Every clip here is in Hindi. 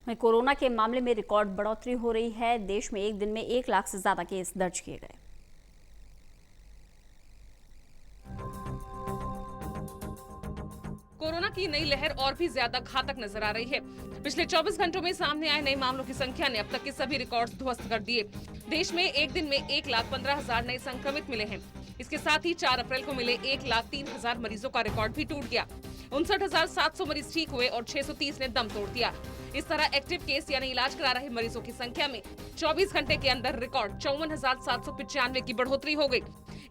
वहीं कोरोना के मामले में रिकॉर्ड बढ़ोतरी हो रही है। देश में एक दिन में 1 लाख से ज्यादा केस दर्ज किए गए। कोरोना की नई लहर और भी ज्यादा घातक नजर आ रही है। पिछले 24 घंटों में सामने आए नए मामलों की संख्या ने अब तक के सभी रिकॉर्ड्स ध्वस्त कर दिए। देश में एक दिन में 1,15,000 नए संक्रमित मिले हैं। इसके साथ ही 4 अप्रैल को मिले 1,03,000 मरीजों का रिकॉर्ड भी टूट गया। 59,700 मरीज ठीक हुए और 630 ने दम तोड़ दिया। इस तरह एक्टिव केस यानी इलाज करा रहे मरीजों की संख्या में 24 घंटे के अंदर रिकॉर्ड 54,795 की बढ़ोतरी हो गई।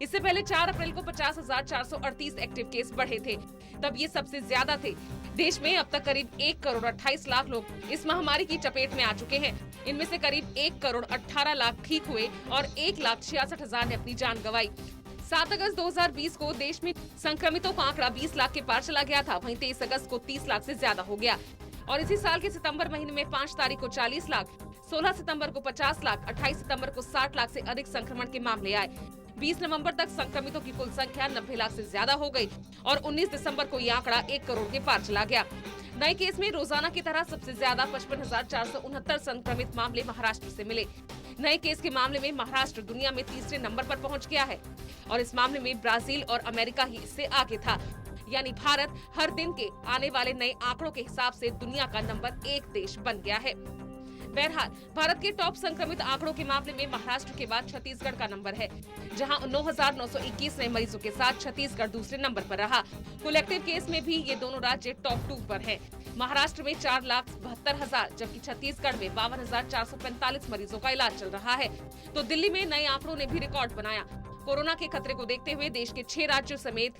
इससे पहले 4 अप्रैल को 50,438 एक्टिव केस बढ़े थे, तब ये सबसे ज्यादा थे। देश में अब तक करीब 1 करोड़ 28 लाख लोग इस महामारी की चपेट में आ चुके हैं। इनमें से करीब 1 करोड़ 18 लाख ठीक हुए और 1,66,000 ने अपनी जान गंवाई। 7 अगस्त 2020 को देश में संक्रमितों का आंकड़ा 20 लाख के पार चला गया था। वहीं 23 अगस्त को 30 लाख से ज्यादा हो गया और इसी साल के सितंबर महीने में 5 तारीख को 40 लाख, 16 सितंबर को 50 लाख, 28 सितंबर को 60 लाख से अधिक संक्रमण के मामले आए। 20 नवंबर तक संक्रमितों की कुल संख्या 90 लाख से ज्यादा हो गई और 19 दिसंबर को ये आंकड़ा 1 करोड़ के पार चला गया। नए केस में रोजाना की तरह सबसे ज्यादा 55,469 संक्रमित मामले महाराष्ट्र से मिले। नए केस के मामले में महाराष्ट्र दुनिया में तीसरे नंबर पर पहुंच गया है और इस मामले में ब्राजील और अमेरिका ही इससे आगे था। यानी भारत हर दिन के आने वाले नए आंकड़ों के हिसाब से दुनिया का नंबर 1 देश बन गया है। बहरहाल भारत के टॉप संक्रमित आंकड़ों के मामले में महाराष्ट्र के बाद छत्तीसगढ़ का नंबर है, जहां 9,921 नए मरीजों के साथ छत्तीसगढ़ दूसरे नंबर पर रहा। कुल एक्टिव केस में भी ये दोनों राज्य टॉप 2 पर हैं। महाराष्ट्र में 4,72,000 जबकि छत्तीसगढ़ में 52,445 मरीजों का इलाज चल रहा है। तो दिल्ली में नए आंकड़ों ने भी रिकॉर्ड बनाया। कोरोना के खतरे को देखते हुए देश के 6 राज्यों समेत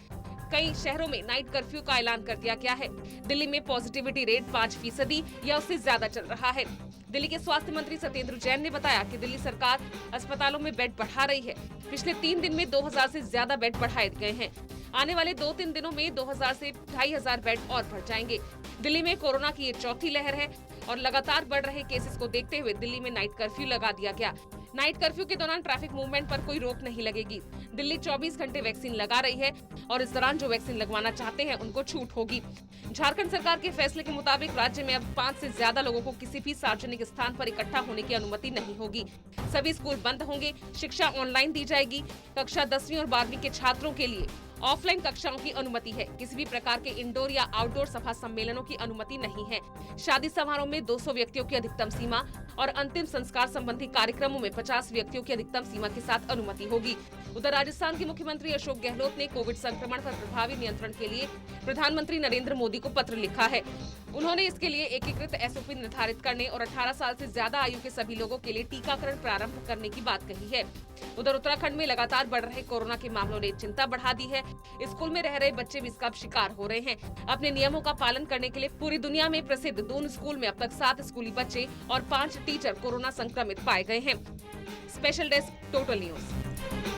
कई शहरों में नाइट कर्फ्यू का ऐलान कर दिया गया है। दिल्ली में पॉजिटिविटी रेट 5% या उससे ज्यादा चल रहा है। दिल्ली के स्वास्थ्य मंत्री सत्येंद्र जैन ने बताया कि दिल्ली सरकार अस्पतालों में बेड बढ़ा रही है। पिछले 3 दिन में 2,000 से ज्यादा बेड बढ़ाए गए हैं। आने वाले 2-3 दिनों में 2,000 से 2,500 बेड और बढ़ जाएंगे। दिल्ली में कोरोना की ये चौथी लहर है और लगातार बढ़ रहे केसेस को देखते हुए दिल्ली में नाइट कर्फ्यू लगा दिया गया। नाइट कर्फ्यू के दौरान ट्रैफिक मूवमेंट पर कोई रोक नहीं लगेगी। दिल्ली 24 घंटे वैक्सीन लगा रही है और इस दौरान जो वैक्सीन लगवाना चाहते हैं उनको छूट होगी। झारखंड सरकार के फैसले के मुताबिक राज्य में अब 5 से ज्यादा लोगों को किसी भी सार्वजनिक स्थान पर इकट्ठा होने की अनुमति नहीं होगी। सभी स्कूल बंद होंगे, शिक्षा ऑनलाइन दी जाएगी। कक्षा 10वीं और 12वीं के छात्रों के लिए ऑफलाइन कक्षाओं की अनुमति है। किसी भी प्रकार के इंडोर या आउटडोर सभा सम्मेलनों की अनुमति नहीं है। शादी समारोह में 200 व्यक्तियों की अधिकतम सीमा और अंतिम संस्कार संबंधी कार्यक्रमों में 50 व्यक्तियों की अधिकतम सीमा के साथ अनुमति होगी। उधर राजस्थान के मुख्यमंत्री अशोक गहलोत ने कोविड संक्रमण पर प्रभावी नियंत्रण के लिए प्रधानमंत्री नरेंद्र मोदी को पत्र लिखा है। उन्होंने इसके लिए एकीकृत SOP निर्धारित करने और 18 साल से ज्यादा आयु के सभी लोगों के लिए टीकाकरण प्रारंभ करने की बात कही है। उधर उत्तराखंड में लगातार बढ़ रहे कोरोना के मामलों ने चिंता बढ़ा दी है। स्कूल में रह रहे बच्चे भी इसका शिकार हो रहे हैं। अपने नियमों का पालन करने के लिए पूरी दुनिया में प्रसिद्ध दून स्कूल में अब तक 7 स्कूली बच्चे और 5 टीचर कोरोना संक्रमित पाए गए हैं। Special desk, total news.